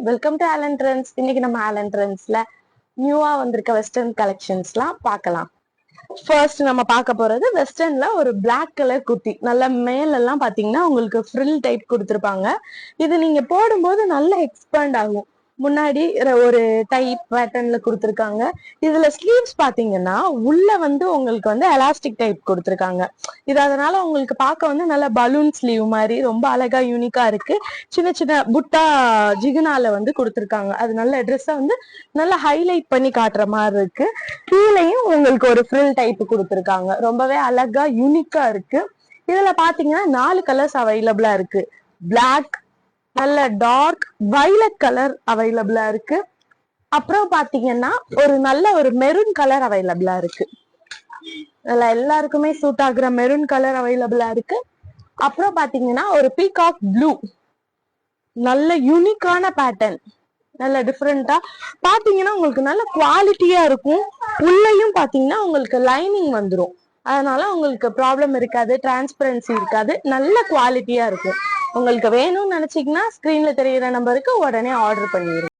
Welcome to Alan trends. இன்னைக்கு நம்ம Alan ட்ரெண்ட்ஸ்ல நியூவா வந்திருக்க வெஸ்டர்ன் கலெக்ஷன்ஸ்லாம் பார்க்கலாம். ஃபர்ஸ்ட் நம்ம பார்க்க போறது வெஸ்டர்ன்ல ஒரு பிளாக் கலர் குர்த்தி. நல்ல மேலெல்லாம் பாத்தீங்கன்னா உங்களுக்கு ஃப்ரில் டைப் கொடுத்துருப்பாங்க. இது நீங்க போடும்போது நல்ல எக்ஸ்பேண்ட் ஆகும். முன்னாடி ஒரு டைப் பேட்டர்ன்ல கொடுத்துருக்காங்க. இதுல ஸ்லீவ்ஸ் பாத்தீங்கன்னா உள்ள வந்து உங்களுக்கு வந்து எலாஸ்டிக் டைப் கொடுத்துருக்காங்க. இது அதனால உங்களுக்கு பார்க்க வந்து நல்ல பலூன் ஸ்லீவ் மாதிரி ரொம்ப அழகா யூனிக்கா இருக்கு. சின்ன சின்ன புட்டா ஜிகுனால வந்து கொடுத்துருக்காங்க. அது நல்ல ட்ரெஸ்ஸை வந்து நல்லா ஹைலைட் பண்ணி காட்டுற மாதிரி இருக்கு. கீழேயும் உங்களுக்கு ஒரு ஃப்ரில் டைப் கொடுத்துருக்காங்க. ரொம்பவே அழகா யூனிக்கா இருக்கு. இதுல பாத்தீங்கன்னா 4 கலர்ஸ் அவைலபிளா இருக்கு. பிளாக், நல்ல டார்க் வயலட் கலர் அவைலபிளா இருக்கு. அப்புறம் பாத்தீங்கன்னா ஒரு நல்ல ஒரு மெரூன் கலர் அவைலபிளா இருக்கு. எல்லாருக்குமே சூட் ஆகுற மெரூன் கலர் அவைலபிளா இருக்கு. அப்புறம் பாத்தீங்கன்னா ஒரு பீகாக் ப்ளூ, நல்ல யூனிக்கான பேட்டர்ன், நல்ல டிஃப்ரெண்டா பாத்தீங்கன்னா உங்களுக்கு நல்ல குவாலிட்டியா இருக்கும். உள்ளேயும் பாத்தீங்கன்னா உங்களுக்கு லைனிங் வந்துடும். அதனால உங்களுக்கு ப்ராப்ளம் இருக்காது, டிரான்ஸ்பரன்சி இருக்காது, நல்ல குவாலிட்டியா இருக்கும். உங்களுக்கு வேணும்னு நினைச்சீங்கன்னா ஸ்கிரீன்ல தெரியுற நம்பருக்கு உடனே ஆர்டர் பண்ணிடுங்க.